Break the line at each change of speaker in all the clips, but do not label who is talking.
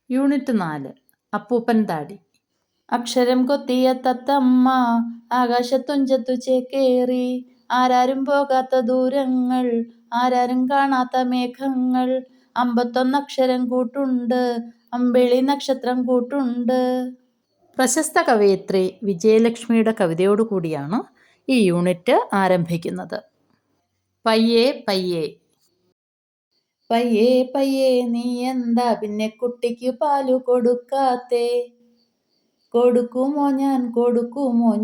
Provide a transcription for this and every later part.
Unit 4 അപ്പൂപ്പൻ താടി. അക്ഷരം കൊത്തിയ തത്തമ്മ ആകാശത്തുഞ്ചത്തു ചേക്കേറി. ആരാരും പോകാത്ത ദൂരങ്ങൾ, ആരാരും കാണാത്ത മേഘങ്ങൾ. 51 അക്ഷരം കൂട്ടുണ്ട്, അമ്പിളി നക്ഷത്രം കൂട്ടുണ്ട്. പ്രശസ്ത കവയിത്രി വിജയലക്ഷ്മിയുടെ കവിതയോടുകൂടിയാണ് ഈ യൂണിറ്റ് ആരംഭിക്കുന്നത്. പയ്യേ പയ്യേ. പയ്യേ പയ്യേ നീ എന്താ പിന്നെ കുട്ടിക്ക് പാലു കൊടുക്കാത്തേ? കൊടുക്കുമോ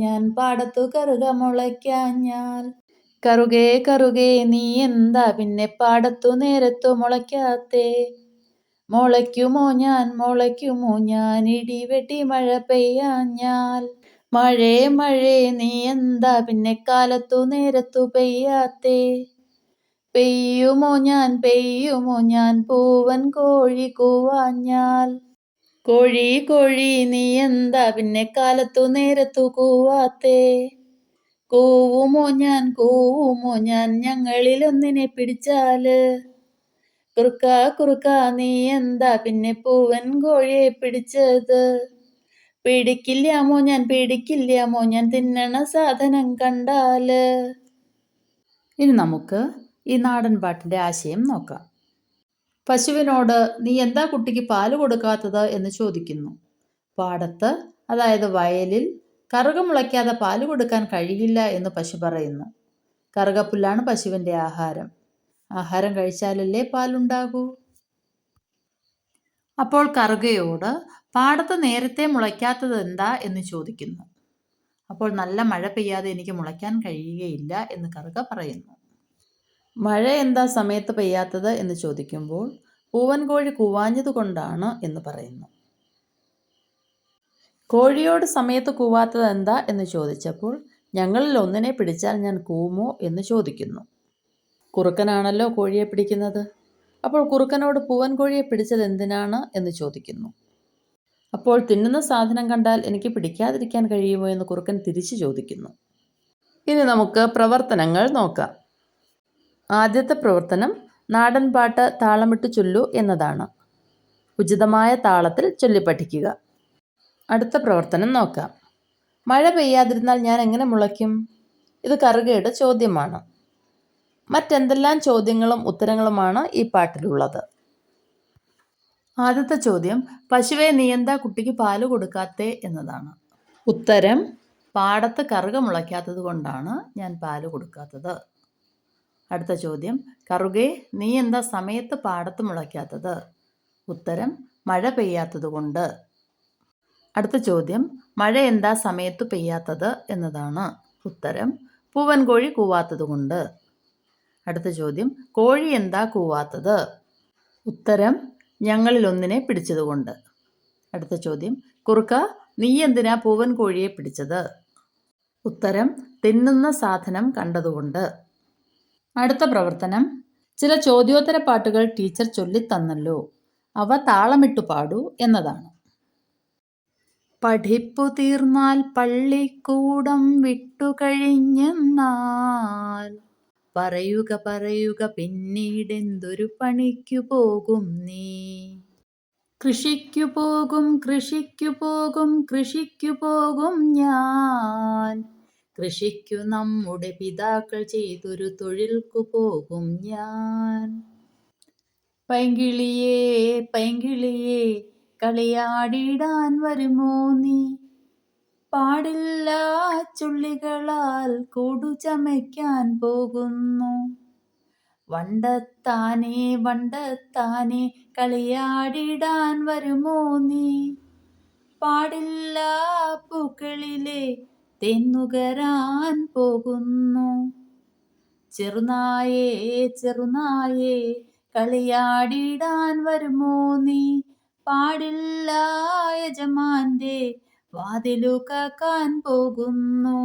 ഞാൻ പാടത്തു കറുക മുളയ്ക്കാഞ്ഞാൽ. കറുകേ കറുകേ നീ എന്താ പിന്നെ പാടത്തു നേരത്തു മുളയ്ക്കാത്തേ? മുളയ്ക്കുമോ ഞാൻ ഇടിവെട്ടി മഴ പെയ്യാഞ്ഞാൽ. മഴേ മഴേ നീ എന്താ പിന്നെ കാലത്തു നേരത്തു പെയ്യാത്തേ? പെയ്യുമോ ഞാൻ പൂവൻ കോഴി കൂവാഞ്ഞാൽ. കോഴി കോഴി നീ എന്താ പിന്നെ കാലത്തു നേരത്തു കൂവാത്തേ? കൂവുമോ ഞാൻ ഞങ്ങളിലൊന്നിനെ പിടിച്ചാല്. കുറുക്ക നീ എന്താ പിന്നെ പൂവൻ കോഴിയെ പിടിച്ചത്? പിടിക്കില്ലാമോ ഞാൻ തിന്നണ സാധനം കണ്ടാല്. ഇനി നമുക്ക് ഈ നാടൻ പാട്ടിന്റെ ആശയം നോക്കാം. പശുവിനോട് നീ എന്താ കുട്ടിക്ക് പാല് കൊടുക്കാത്തത് എന്ന് ചോദിക്കുന്നു. പാടത്ത്, അതായത് വയലിൽ, കറുക മുളയ്ക്കാതെ പാല് കൊടുക്കാൻ കഴിയില്ല എന്ന് പശു പറയുന്നു. കറുകപ്പുല്ലാണ് പശുവിൻ്റെ ആഹാരം. ആഹാരം കഴിച്ചാലല്ലേ പാലുണ്ടാകൂ. അപ്പോൾ കറുകയോട് പാടത്ത് നേരത്തെ മുളയ്ക്കാത്തത് എന്താ എന്ന് ചോദിക്കുന്നു. അപ്പോൾ നല്ല മഴ പെയ്യാതെ എനിക്ക് മുളയ്ക്കാൻ കഴിയുകയില്ല എന്ന് കറുക പറയുന്നു. മഴ എന്താ സമയത്ത് പെയ്യാത്തത് എന്ന് ചോദിക്കുമ്പോൾ പൂവൻ കോഴി കൂവാഞ്ഞത് കൊണ്ടാണ് എന്ന് പറയുന്നു. കോഴിയോട് സമയത്ത് കൂവാത്തത് എന്താ എന്ന് ചോദിച്ചപ്പോൾ ഞങ്ങളിൽ ഒന്നിനെ പിടിച്ചാൽ ഞാൻ കൂവുമോ എന്ന് ചോദിക്കുന്നു. കുറുക്കനാണല്ലോ കോഴിയെ പിടിക്കുന്നത്. അപ്പോൾ കുറുക്കനോട് പൂവൻ കോഴിയെ പിടിച്ചത് എന്തിനാണ് എന്ന് ചോദിക്കുന്നു. അപ്പോൾ തിന്നുന്ന സാധനം കണ്ടാൽ എനിക്ക് പിടിക്കാതിരിക്കാൻ കഴിയുമോ എന്ന് കുറുക്കൻ തിരിച്ചു ചോദിക്കുന്നു. ഇനി നമുക്ക് പ്രവർത്തനങ്ങൾ നോക്കാം. ആദ്യത്തെ പ്രവർത്തനം നാടൻ പാട്ട് താളമിട്ട് ചൊല്ലൂ എന്നതാണ്. ഉചിതമായ താളത്തിൽ ചൊല്ലി പഠിക്കുക. അടുത്ത പ്രവർത്തനം നോക്കാം. മഴ പെയ്യാതിരുന്നാൽ ഞാൻ എങ്ങനെ മുളയ്ക്കും? ഇത് കറുകയുടെ ചോദ്യമാണ്. മറ്റെന്തെല്ലാം ചോദ്യങ്ങളും ഉത്തരങ്ങളുമാണ് ഈ പാട്ടിലുള്ളത്? ആദ്യത്തെ ചോദ്യം, പശുവേ നീ എന്താ കുട്ടിക്ക് പാല് കൊടുക്കാത്തേ എന്നതാണ്. ഉത്തരം, പാടത്ത് കറുക മുളയ്ക്കാത്തത് കൊണ്ടാണ് ഞാൻ പാല് കൊടുക്കാത്തത്. അടുത്ത ചോദ്യം, കറുകേ നീ എന്താ സമയത്ത് പാടത്ത് മുളയ്ക്കാത്തത്? ഉത്തരം, മഴ പെയ്യാത്തത് കൊണ്ട്. അടുത്ത ചോദ്യം, മഴ എന്താ സമയത്ത് പെയ്യാത്തത് എന്നതാണ്. ഉത്തരം, പൂവൻ കോഴി കൂവാത്തത് കൊണ്ട്. അടുത്ത ചോദ്യം, കോഴി എന്താ കൂവാത്തത്? ഉത്തരം, ഞങ്ങളിൽ ഒന്നിനെ പിടിച്ചതുകൊണ്ട്. അടുത്ത ചോദ്യം, കുറുക്ക നീ എന്തിനാ പൂവൻ കോഴിയെ പിടിച്ചത്? ഉത്തരം, തിന്നുന്ന സാധനം കണ്ടതുകൊണ്ട്. അടുത്ത പ്രവർത്തനം, ചില ചോദ്യോത്തര പാട്ടുകൾ ടീച്ചർ ചൊല്ലിത്തന്നല്ലോ, അവ താളമിട്ടു പാടൂ എന്നതാണ്. പഠിപ്പു തീർന്നാൽ പള്ളിക്കൂടം വിട്ടുകഴിഞ്ഞെന്നാൽ പറയുക പിന്നീടെന്തൊരു പണിക്കു പോകും നീ? കൃഷിക്കു പോകും ഞാൻ. കൃഷിക്കു നമ്മുടെ പിതാക്കൾ ചെയ്തൊരു തൊഴിൽക്കു പോകും ഞാൻ. പൈങ്കിളിയേ കളിയാടിടാൻ വരുമോ നീ? പാടില്ല ചുള്ളികളാൽ കൂടു ചമയ്ക്കാൻ പോകുന്നു. വണ്ടത്താനെ കളിയാടിടാൻ വരുമോ നീ? പാടില്ല പൂക്കളിലെ തേന്നുകരാൻ പോകുന്നു. ചെറുനായേ കളിയാടിടാൻ വരുമോ നീ? പാടില്ല യജമാന്റെ വാതിലു കാക്കാൻ പോകുന്നു.